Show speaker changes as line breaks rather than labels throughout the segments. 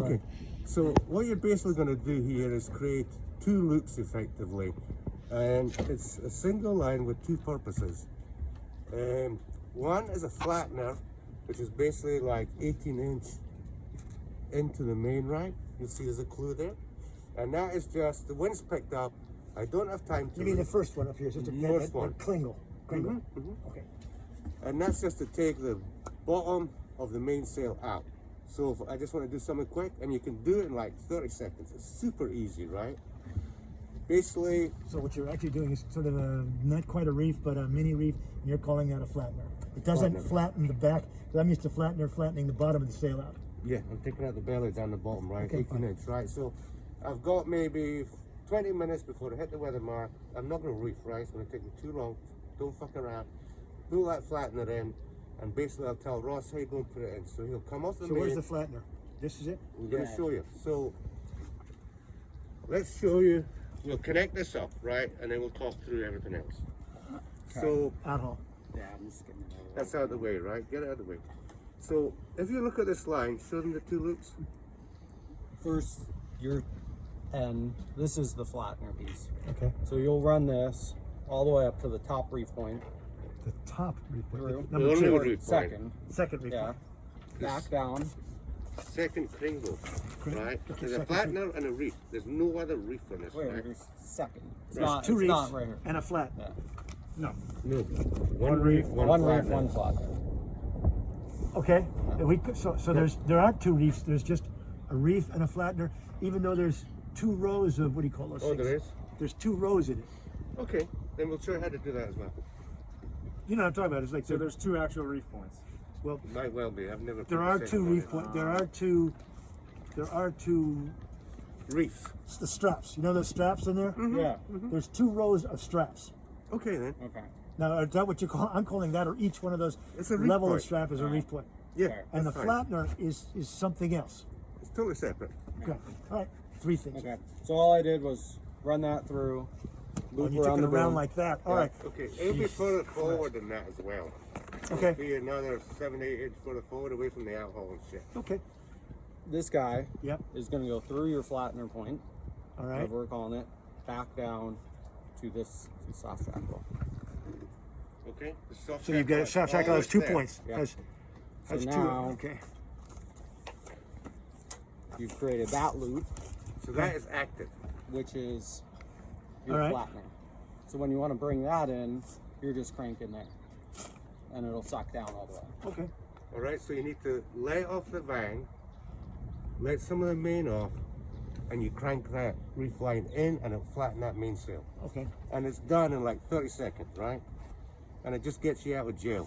Okay, so what you're basically going to do here is create two loops effectively, and it's a single line with two purposes. One is a flattener, which is basically like 18-inch into the main right. You'll see there's a clue there, and that is just the wind's picked up. I don't have time to.
You mean the first one up here? Just a
First one.
Klingle. Okay.
And that's just to take the bottom of the mainsail out. So if I just want to do something quick, and you can do it in like 30 seconds. It's super easy, right? Basically.
So what you're actually doing is sort of a, not quite a reef, but a mini reef, and you're calling that a flattener. It doesn't flatten the back, because I'm used to flattening the bottom of the sail out.
Yeah, I'm taking out the belly down the bottom, right?
Okay,
18-inch, right? So I've got maybe 20 minutes before I hit the weather mark. I'm not going to reef, right? It's going to take me too long. Don't fuck around. Pull that flattener in, and basically I'll tell Ross, hey, go and put it in. So he'll come off the main.
So where's the flattener? This is it?
We're going to show you. So let's show you. We'll connect this up, right? And then we'll talk through everything else. Okay. So
out-haul.
Yeah, I'm just getting it over.
That's out of the way, right? Get it out of the way. So if you look at this line, show them the two loops.
First, this is the flattener piece.
Okay.
So you'll run this all the way up to the top reef point.
The top reef point.
Through.
Number
The
two.
only reef point.
Second.
Second reef
Yeah.
point.
Back down.
Second kringle, right?
Okay,
There's a
second
flattener and a reef. There's no other reef on this,
Wait,
right?
there's second. It's
There's
not,
two
it's
reefs
not right here.
and a flat.
Yeah.
No.
No. One reef,
One reef,
flattener.
one flattener.
Okay. There aren't two reefs. There's just a reef and a flattener. Even though there's two rows of, what do you call those
Oh,
things?
there is?
There's two rows in it.
Okay, then we'll show you how to do that as well.
You know what I'm talking about? It's like
So there's two actual reef points.
well,
Might well be. I've never.
there
put
are
the
two
second one
reef
in.
points. There are two
reefs.
the straps. You know those straps in there?
Yeah.
There's two rows of straps.
Okay then.
Okay.
Now, is that what you call? I'm calling that, or each one of those
It's a reef
level of
point.
strap is a reef point.
Yeah.
Okay.
And the
that's fine.
flattener is something else.
It's totally separate.
Okay. All right. Three things.
Okay. So all I did was run that through,
Oh,
loop
you took
around
it
the
around
boom.
like that. All
Yeah.
right.
Okay, it'll be further forward than that as well.
Okay.
It'll be another 7-8 inch further forward away from the outhole and shit.
Okay.
This guy
Yep.
is going to go through your flattener point,
All right.
whatever we're calling it, back down to this soft shackle.
Okay? The soft
So you've got a
shackle
soft shackle has 2
there.
points.
Yeah.
Has
So
two.
now
Okay.
you've created that loop,
So that is active.
which is your
All right.
flattener. So when you want to bring that in, you're just cranking there, and it'll suck down all the way.
Okay.
All right, so you need to lay off the vang, let some of the main off, and you crank that reef line in and it'll flatten that mainsail.
Okay.
And it's done in like 30 seconds, right? And it just gets you out of jail.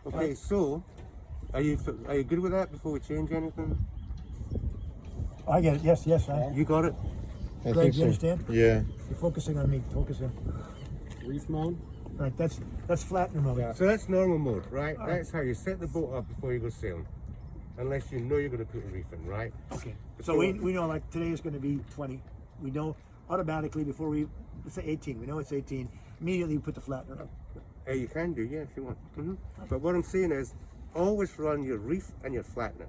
Okay, so are you good with that before we change anything?
I get it. Yes. Yes.
You got it?
Greg, you understand?
Yeah.
You're focusing on me. Focus in.
Reef mode.
All right. That's flattener mode.
Yeah.
So that's normal mode, right? That's how you set the boat up before you go sailing. Unless you know you're going to put a reef in, right?
Okay. So we know like today is going to be 20. We know automatically before let's say 18. We know it's 18. Immediately we put the flattener up.
Hey, you can do, yeah, if you want. But what I'm saying is, always run your reef and your flattener.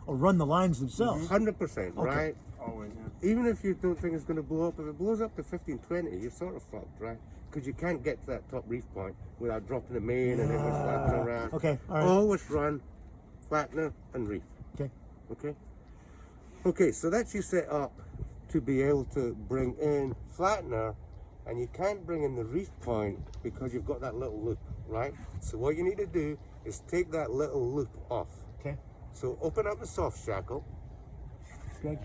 Or run the lines themselves.
100%, right?
Always, yeah.
Even if you don't think it's going to blow up, if it blows up to 15, 20, you're sort of fucked, right? Because you can't get to that top reef point without dropping the main and then we're flattening around.
Okay. All right.
Always run flattener and reef.
Okay.
Okay? Okay, so that's you set up to be able to bring in flattener, and you can't bring in the reef point because you've got that little loop, right? So what you need to do is take that little loop off.
Okay.
So open up the soft shackle,
Greg.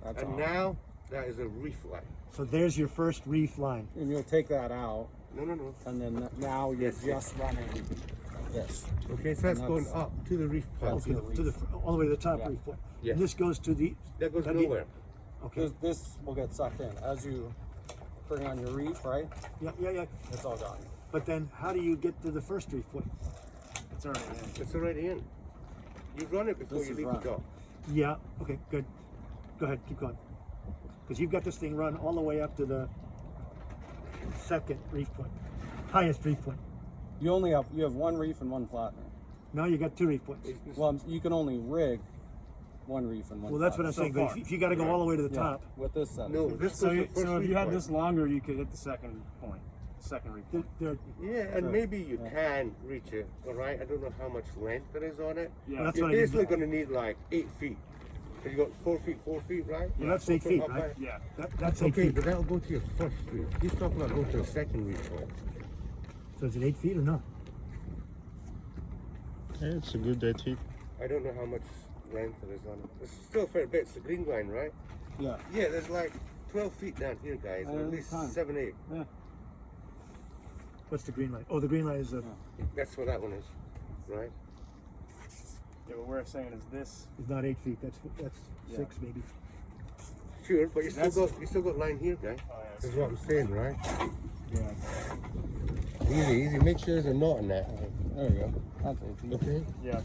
That's
and
on.
now that is a reef line.
So there's your first reef line.
And you'll take that out,
No.
and then now you're
Yes,
just running this.
Okay, so that's
And
going
that's-
up to the reef point.
That's the
All the way to the top
Yeah.
reef point.
Yeah.
And this goes to the.
That goes
that'd be-
nowhere.
Okay.
This will get sucked in as you bring on your reef, right?
Yeah.
It's all gone.
But then how do you get to the first reef point?
It's already in.
It's already in. You run it before
This
you
is
leave
run.
the dock.
Yeah. Okay. Good. Go ahead. Keep going. Because you've got this thing run all the way up to the second reef point, highest reef point.
You have one reef and one flattener.
Now you got 2 reef points.
Well, you can only rig one reef and one.
Well, that's what I'm
flat.
saying. But
far.
if you got to go all the way to the
Yeah,
top,
with this setup.
No, this
So,
was the
you,
first
so if
reef
you had
point.
this longer, you could hit the second point, second reef point.
there,
Yeah, and maybe you can reach it, all right? I don't know how much length there is on it.
Yeah.
Well, that's
You're
what I did.
basically going to need like 8 feet. So you got 4 feet, right?
Well, that's 8
4
feet,
up
right?
high.
Yeah.
that's 8
Okay,
feet.
but that'll go to your first reef. He's talking about going to the second reef point.
So is it 8 feet or not?
Yeah, it's a good 8 feet.
I don't know how much length there is on it. It's still a fair bit. It's the green line, right?
Yeah.
Yeah, there's like 12 feet down here, guys. Or at least
ton.
7, 8.
What's the green light? Oh, the green light is the
That's what that one is, right?
Yeah, what we're saying is this.
is not 8 feet. That's
Yeah.
6 maybe.
Sure, but you
That's-
still got line here, guys.
Oh, yeah,
That's what I'm saying, right?
yeah.
Easy. Make sure there's a knot in that.
There we go. That's 8 feet.
Okay.
Yeah.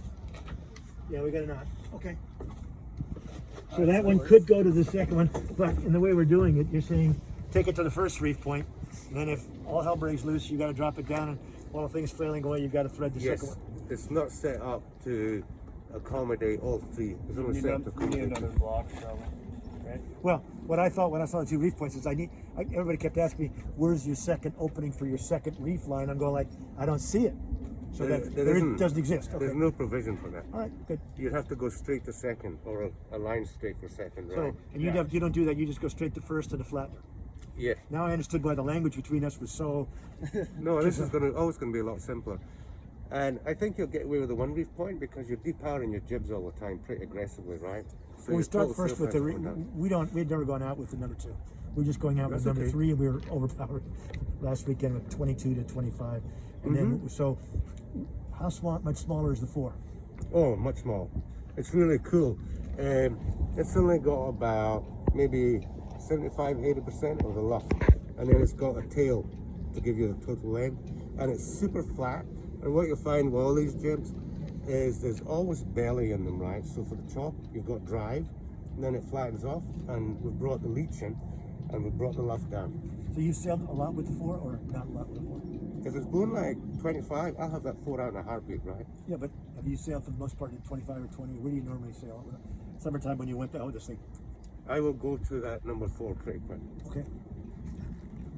Yeah, we got a knot. Okay. So that one could go to the second one, but in the way we're doing it, you're saying take it to the first reef point, and then if all hell breaks loose, you got to drop it down, and while things flailing away, you've got to thread the
Yes,
second one.
it's not set up to accommodate all three. It's
You
only
need,
set up to
you need
accommodate
another
two.
block, probably. Right?
Well, what I thought when I saw the 2 reef points is everybody kept asking me, where's your second opening for your second reef line? I'm going like, I don't see it. So
There
that
isn't.
doesn't exist. Okay.
There's no provision for that.
All right, good.
You'd have to go straight to second, or a line straight for second,
So,
right?
and you,
Yeah.
you don't do that, you just go straight to first and the flattener.
Yeah.
Now I understood why the language between us was so.
No, this is always going to be a lot simpler. And I think you'll get away with the one reef point because you're depowering your jibs all the time pretty aggressively, right? So
Well, we
your
start
total
first
sail
with the.
price will go down.
We'd never gone out with the number 2. We're just going out with
That's
number
okay.
3, and we were overpowered last weekend with 22 to 25. And then, so how much smaller is the 4?
Oh, much smaller. It's really cool. It's only got about maybe 75-80% of the luff, and then it's got a tail to give you the total length, and it's super flat. And what you'll find with all these jibs is there's always belly in them, right? So for the top, you've got drive, and then it flattens off, and we've brought the leach in, and we've brought the luff down.
So you sailed a lot with the 4, or not a lot with the 4?
If it's blown like 25, I'll have that 4 out in a heartbeat, right?
Yeah, but have you sailed for the most part at 25 or 20? Where do you normally sail? Summertime when you went to this thing.
I will go to that number 4 pretty quick.
Okay.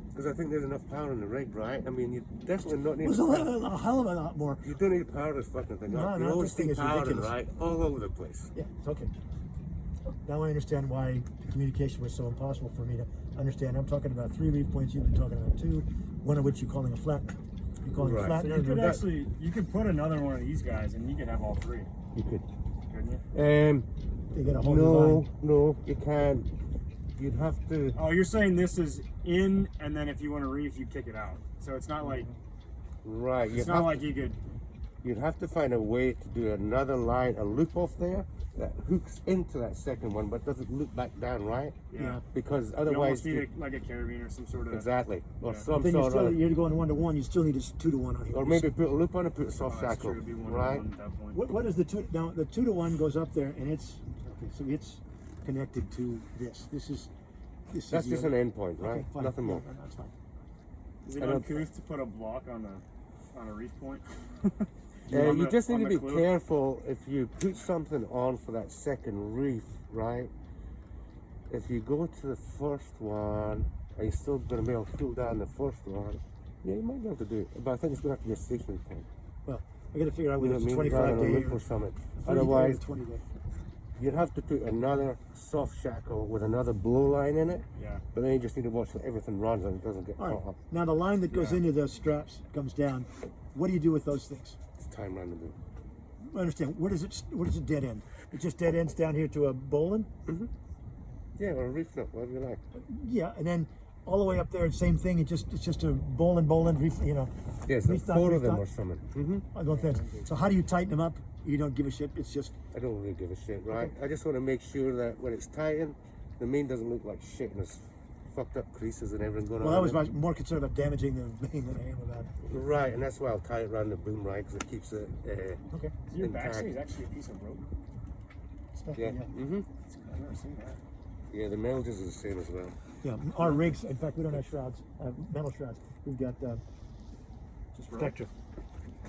Because I think there's enough power in the rig, right? I mean, you definitely not need
It was
to
a hell of a lot more.
You don't need to power this fucking thing up.
No,
You always
this thing
see
is
powering,
ridiculous.
right? All over the place.
Yeah, it's okay. Now I understand why the communication was so impossible for me to understand. I'm talking about 3 reef points, you've been talking about 2, one of which you're calling a flat. You're calling
Right.
a flat.
So you could actually, you could put another one of these guys and you could have all 3,
You could.
couldn't you?
They get a whole new line.
No, you can't. You'd have to.
Oh, you're saying this is in, and then if you want to reef, you kick it out. So it's not like,
Right.
it's not like you could,
You'd have to find a way to do another line, a loop off there that hooks into that second one, but doesn't loop back down, right?
yeah.
Because
You
otherwise,
almost need like a carabiner or some sort of.
exactly, or
Yeah.
some
Then
sort of,
you're going 1-to-1. You still need a 2-to-1 on here.
or maybe put a loop on it, put a
Oh,
soft
that's
shackle,
true, it'd be 1 to
right?
1 at that point.
What is the 2? Now the 2-to-1 goes up there, and it's okay. So it's connected to this. This is
That's just an end point, right?
Okay, fine.
Nothing more.
Yeah, that's fine.
Is it
I don't-
uncouth to put a block on a reef point?
You
the-
just need
on
to
the
be
clue?
careful if you put something on for that second reef, right? If you go to the first one, are you still going to be able to pull down the first one? Yeah, you might be able to do it, but I think it's going to have to be a stationary point.
Well, I got to figure out
You
whether
know
it's
what
a
I mean?
25
Rather than a
day
loop
or
or something.
30 day or
Otherwise,
20 day.
you'd have to put another soft shackle with another blow line in it,
Yeah.
but then you just need to watch that everything runs and it doesn't get
All right.
caught up.
Now the line that goes
Yeah.
into the straps comes down. What do you do with those things?
It's time around the boom.
I understand. Where does it dead end? It just dead ends down here to a bowline?
Yeah, or a reef nut, whatever you like.
Yeah, and then all the way up there, same thing. It's just a bowline, reef. You know.
Yes,
reef knot,
4
reef
of them
knot.
or something.
I don't think. So how do you tighten them up? You don't give a shit. It's just
I don't really give a shit, right? I just want to make sure that when it's tightened, the main doesn't look like shit and there's fucked up creases and everything going
well.
on.
I was
in it.
more concerned about damaging the main than I am about.
Right, and that's why I'll tie it around the boom, right? Because it keeps it.
Okay.
Your
Intact.
backstay is actually a piece of rope.
Stuff,
Yeah.
yeah.
I've never seen that.
Yeah, the melges are the same as well.
Yeah. Our rigs. In fact, we don't have shrouds. Metal shrouds. We've got
Just rope.
Spectra.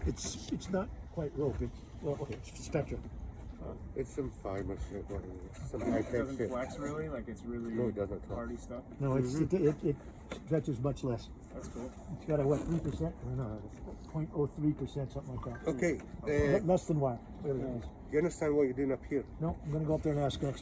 It's not quite rope. It's well, okay. It's Spectra.
It's some fiber shit, what is it? Some high
It
tech
doesn't
shit.
flex really, like it's really
No, it doesn't at all.
hardy stuff.
No, it stretches much less.
That's cool.
It's got a what, 3%? Or no, 0.03%, something like that.
Okay,
Less than wire. Whatever that is.
do you understand what you're doing up here?
No, I'm gonna go up there and ask next.